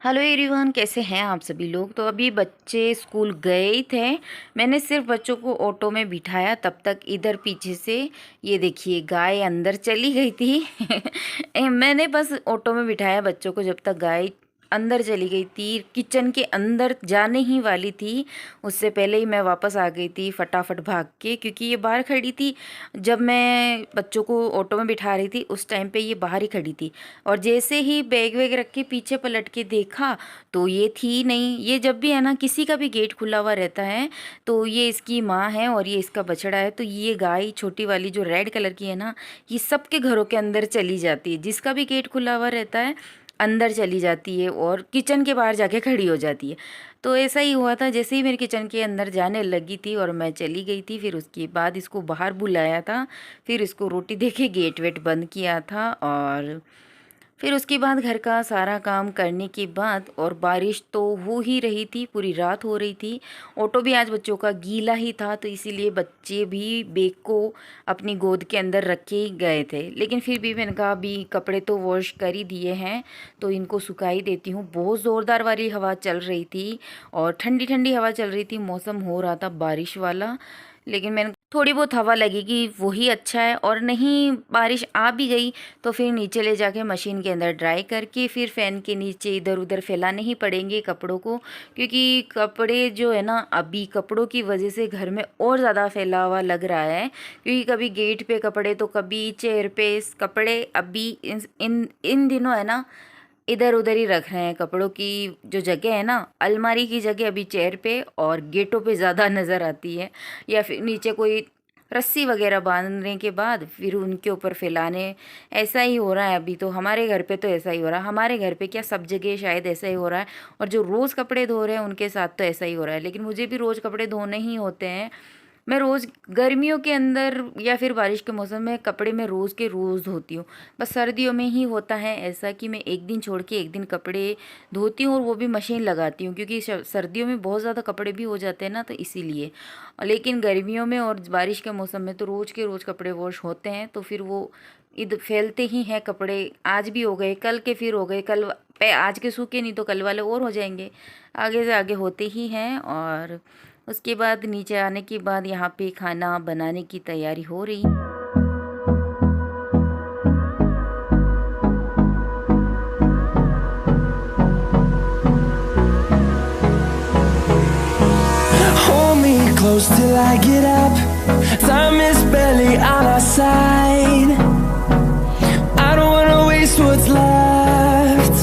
Hello everyone, कैसे हैं आप सभी लोग। तो अभी बच्चे स्कूल गए ही थे। मैंने सिर्फ बच्चों को ऑटो में बिठाया, तब तक इधर पीछे से ये देखिए गाय अंदर चली गई थी। मैंने बस ऑटो में बिठाया बच्चों को, जब तक गाय अंदर चली गई थी, किचन के अंदर जाने ही वाली थी, उससे पहले ही मैं वापस आ गई थी फटाफट भाग के, क्योंकि ये बाहर खड़ी थी। जब मैं बच्चों को ऑटो में बिठा रही थी उस टाइम पे ये बाहर ही खड़ी थी, और जैसे ही बैग वैग रख के पीछे पलट के देखा तो ये थी नहीं। ये जब भी है ना, किसी का भी गेट खुला हुआ रहता है तो ये इसकी माँ है और ये इसका बछड़ा है, तो ये गाय छोटी वाली जो रेड कलर की है ना, ये सबके घरों के अंदर चली जाती है। जिसका भी गेट खुला हुआ रहता है अंदर चली जाती है और किचन के बाहर जाके खड़ी हो जाती है। तो ऐसा ही हुआ था, जैसे ही मेरे किचन के अंदर जाने लगी थी और मैं चली गई थी, फिर उसके बाद इसको बाहर बुलाया था, फिर इसको रोटी दे के गेट वेट बंद किया था, और फिर उसके बाद घर का सारा काम करने के बाद, और बारिश तो हो ही रही थी, पूरी रात हो रही थी। ऑटो भी आज बच्चों का गीला ही था, तो इसीलिए बच्चे भी बैग को अपनी गोद के अंदर रख के ही गए थे। लेकिन फिर भी मैंने कहा अभी कपड़े तो वॉश कर ही दिए हैं तो इनको सुखा ही देती हूँ। बहुत ज़ोरदार वाली हवा चल रही थी और ठंडी ठंडी हवा चल रही थी, मौसम हो रहा था बारिश वाला। लेकिन मैंने थोड़ी बहुत हवा लगेगी वही अच्छा है, और नहीं बारिश आ भी गई तो फिर नीचे ले जाके मशीन के अंदर ड्राई करके फिर फ़ैन के नीचे इधर उधर फैलाने ही पड़ेंगे कपड़ों को, क्योंकि कपड़े जो है ना अभी कपड़ों की वजह से घर में और ज़्यादा फैला हुआ लग रहा है। क्योंकि कभी गेट पे कपड़े तो कभी चेयर पे कपड़े, अभी इन दिनों है ना इधर उधर ही रख रहे हैं। कपड़ों की जो जगह है ना, अलमारी की जगह अभी चेयर पे और गेटों पे ज़्यादा नज़र आती है, या फिर नीचे कोई रस्सी वगैरह बांधने के बाद फिर उनके ऊपर फैलाने। ऐसा ही हो रहा है अभी तो हमारे घर पे, तो ऐसा ही हो रहा है हमारे घर पे, क्या सब जगह शायद ऐसा ही हो रहा है। और जो रोज़ कपड़े धो रहे हैं उनके साथ तो ऐसा ही हो रहा है, लेकिन मुझे भी रोज़ कपड़े धोने ही होते हैं। मैं रोज़ गर्मियों के अंदर या फिर बारिश के मौसम में कपड़े मैं रोज़ के रोज़ धोती हूँ। बस सर्दियों में ही होता है ऐसा कि मैं एक दिन छोड़ के एक दिन कपड़े धोती हूँ, और वो भी मशीन लगाती हूँ, क्योंकि सर्दियों में बहुत ज़्यादा कपड़े भी हो जाते हैं ना, तो इसीलिए। लेकिन गर्मियों में और बारिश के मौसम में तो रोज़ के रोज़ कपड़े वॉश होते हैं, तो फिर वो फैलते ही हैं कपड़े। आज भी हो गए, कल के फिर हो गए, कल पे आज के सूखे नहीं तो कल वाले और हो जाएंगे, आगे से आगे होते ही हैं। और उसके बाद नीचे आने के बाद यहाँ पे खाना बनाने की तैयारी हो रही। Hold me close till I get up. Time is barely on our side. I don't wanna waste what's left.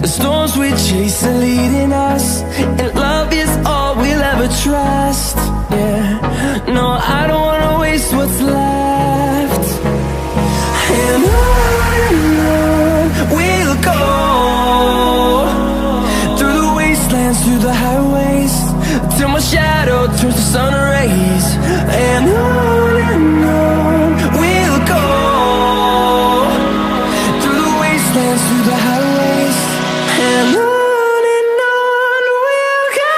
The storms we chase are leading us, and love is all we'll ever trust. Yeah, no, I don't wanna waste what's left. And on we'll go, through the wastelands, through the highways, till my shadow turns to sun rays. And on we'll go, through the wastelands, through the highways, and on we'll go.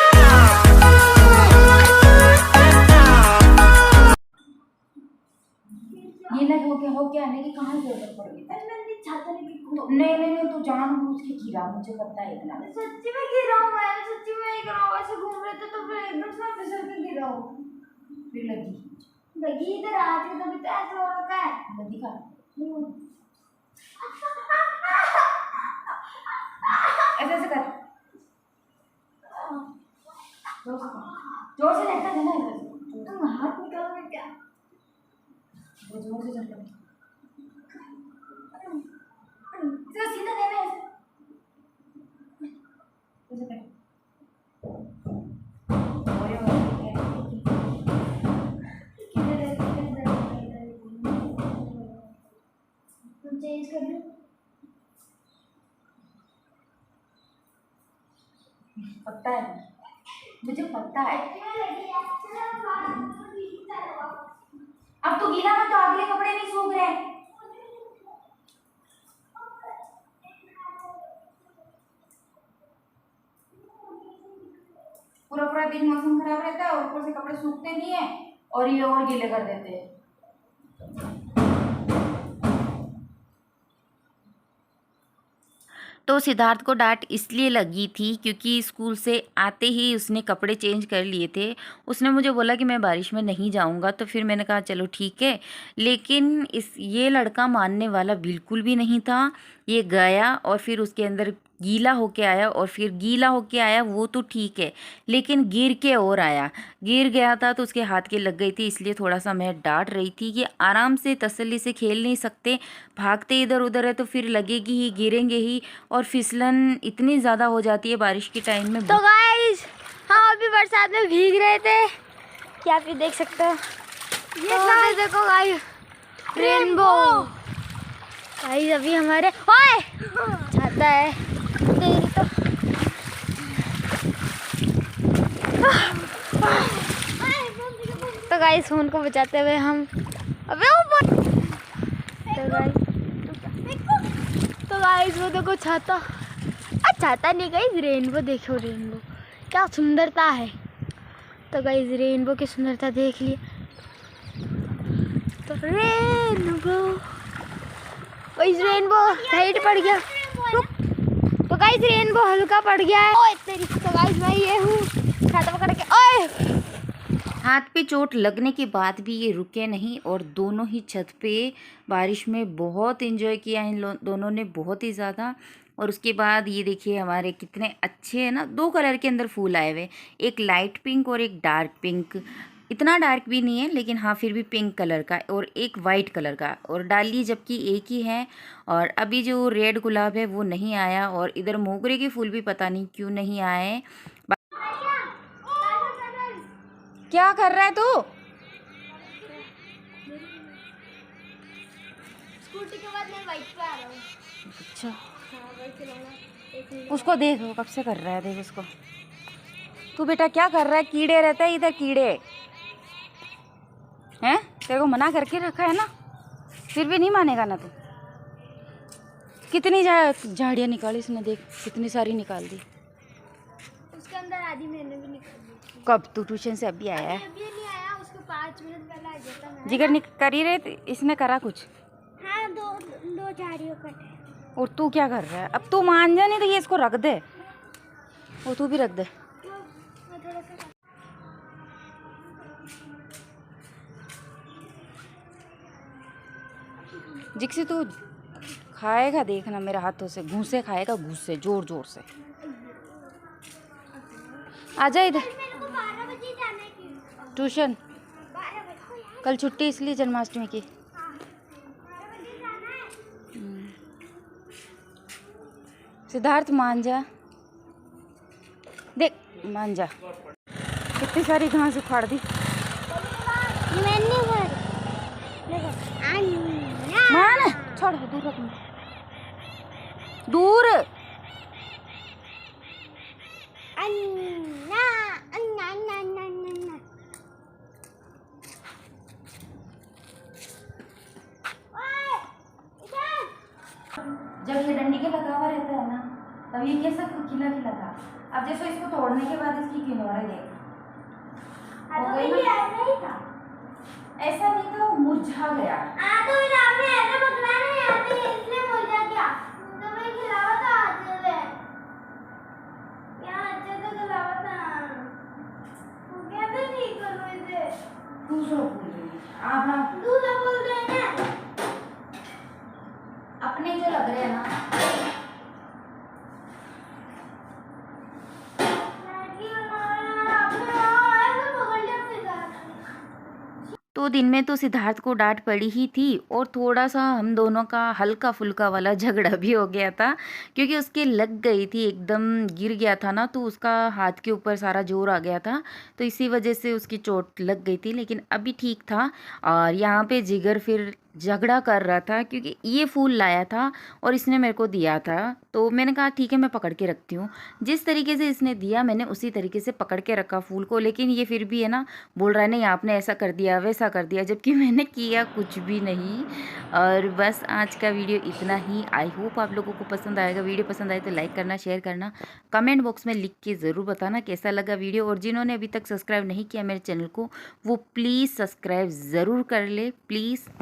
ये ना हो के आने की कहाँ जरूरत पड़ेगी। नहीं नहीं नहीं, तू जानबूझ के गिरा, मुझे पता है इतना। सच्ची में गिरा हूँ मैं, सच्ची में नहीं गिरा हूँ। ऐसे घूम रहे थे तो फिर एकदम से मैं फिसल के गिरा हूँ। फिर लगी लगी इधर आज के, तभी तो ऐसे हो रखा है। लगी का ऐसे ऐसे कर, जोर से लगता है ना, तुम हाथ निकालोगे क्या? जोर से चल। सीधा देना ऐसे। ऐसे कर। तुम चेंज कर लो। पता है, मुझे पता है। अब तो गीला मत, तो अगले कपड़े नहीं सूख रहे। पूरा पूरा दिन मौसम खराब रहता है और ऊपर से कपड़े सूखते नहीं है और ये और गीले कर देते हैं। तो सिद्धार्थ को डांट इसलिए लगी थी क्योंकि स्कूल से आते ही उसने कपड़े चेंज कर लिए थे। उसने मुझे बोला कि मैं बारिश में नहीं जाऊंगा, तो फिर मैंने कहा चलो ठीक है। लेकिन ये लड़का मानने वाला बिल्कुल भी नहीं था। ये गया और फिर उसके अंदर गीला होके आया, और फिर गीला होके आया वो तो ठीक है, लेकिन गिर के और आया। गिर गया था तो उसके हाथ के लग गई थी, इसलिए थोड़ा सा मैं डांट रही थी कि आराम से तसल्ली से खेल नहीं सकते, भागते इधर उधर है तो फिर लगेगी ही, गिरेंगे ही, और फिसलन इतनी ज़्यादा हो जाती है बारिश के टाइम में। तो गाइस हम अभी बरसात में भीग रहे थे, क्या आप ये देख सकते हो। ये देखो गाइस, रेनबो। गाइस अभी हमारे ओए छाता है तेरी तो गाइस फोन को बचाते हुए हम अबे तो गाइस वो देखो छाता, छाता नहीं गाइस, रेनबो देखो, रेनबो क्या सुंदरता है। तो गाइस रेनबो की सुंदरता देख लिए। तो रेनबो गाइस, रेनबो साइड पड़ गया, रुक। तो गाइस रेनबो हल्का पड़ गया है। ओए तेरी, तो गाइस मैं ये हूँ छाता पकड़ के। ओए हाथ पे चोट लगने के बाद भी ये रुके नहीं, और दोनों ही छत पे बारिश में बहुत एंजॉय किया इन दोनों ने, बहुत ही ज़्यादा। और उसके बाद ये देखिए हमारे कितने अच्छे हैं ना, 2 कलर के अंदर फूल आए हुए, एक लाइट पिंक और एक डार्क पिंक। इतना डार्क भी नहीं है लेकिन हाँ फिर भी पिंक कलर का, और एक वाइट कलर का, और डाली जबकि एक ही है। और अभी जो रेड गुलाब है वो नहीं आया, और इधर मोगरे के फूल भी पता नहीं क्यों नहीं आए। क्या कर रहा है तू? स्कूटी के बाद मैं बाइक पे आ रहा हूँ। अच्छा, हाँ बाइक चलाना। उसको देख, वो कब से कर रहा है, देख उसको। तू बेटा क्या कर रहा है? कीड़े रहते हैं इधर, कीड़े हैं। तेरे को मना करके रखा है ना, फिर भी नहीं मानेगा ना तू। कितनी झाड़ियाँ निकाली इसने, देख कितनी सारी निकाल दी। उसके अंदर आधी मैंने भी निकाल दी। कब? तू ट्यूशन से अभी आया है? अभी नहीं आया, उसको 5 मिनट पहले आ जाता मैं। जिगर कर ही रहे, इसने करा कुछ? हाँ दो झाड़ियों कटे। और तू क्या कर रहा है? अब तू मान जा, नहीं तो ये इसको रख दे, वो तू भी रख दे। मैं थोड़ा सा जिक्सी तू खाएगा देखना मेरे हाथों से, घूसे खाएगा, घूसे जोर जोर से। आजा इधर, मेरे को 12 बजे जाना है ट्यूशन 12 बजे। कल छुट्टी इसलिए जन्माष्टमी की। 12 बजे जाना है। सिद्धार्थ मान जा, देख मान जा, कितनी सारी घास उखाड़ दी। मैंने मान, छोड़ दूर रख, दूर। अन्ना अन्ना अन्ना अन्ना अन्ना। ओए इधर। जब ये डंडी के लगा हुआ रहता है ना, तब ये कैसा खिला खिला था। अब जैसे इसको तोड़ने के बाद इसकी किनारे देख, हो गई ना? ऐसा ही था। ऐसा नहीं था, वो मुरझा गया। तो फिर आपने ऐसे पकड़ा नहीं, आपने इसलिए मुरझा गया। तो मैं खिलावा था अच्छे से, क्या अच्छे से खिलावा था। वो कहते ठीक करो इसे। दूसरों बोल रही है, आप दूसरा बोल रहे हैं अपने जो लग रहे हैं ना। तो दिन में तो सिद्धार्थ को डांट पड़ी ही थी, और थोड़ा सा हम दोनों का हल्का फुल्का वाला झगड़ा भी हो गया था, क्योंकि उसके लग गई थी, एकदम गिर गया था ना, तो उसका हाथ के ऊपर सारा जोर आ गया था, तो इसी वजह से उसकी चोट लग गई थी। लेकिन अभी ठीक था। और यहाँ पे जिगर फिर झगड़ा कर रहा था क्योंकि ये फूल लाया था और इसने मेरे को दिया था, तो मैंने कहा ठीक है मैं पकड़ के रखती हूँ। जिस तरीके से इसने दिया मैंने उसी तरीके से पकड़ के रखा फूल को, लेकिन ये फिर भी है ना बोल रहा है नहीं आपने ऐसा कर दिया वैसा कर दिया, जबकि मैंने किया कुछ भी नहीं। और बस आज का वीडियो इतना ही। आई होप आप लोगों को पसंद आएगा। वीडियो पसंद आए तो लाइक करना, शेयर करना, कमेंट बॉक्स में लिख के ज़रूर बताना कैसा लगा वीडियो। और जिन्होंने अभी तक सब्सक्राइब नहीं किया मेरे चैनल को वो प्लीज़ सब्सक्राइब ज़रूर कर ले प्लीज़।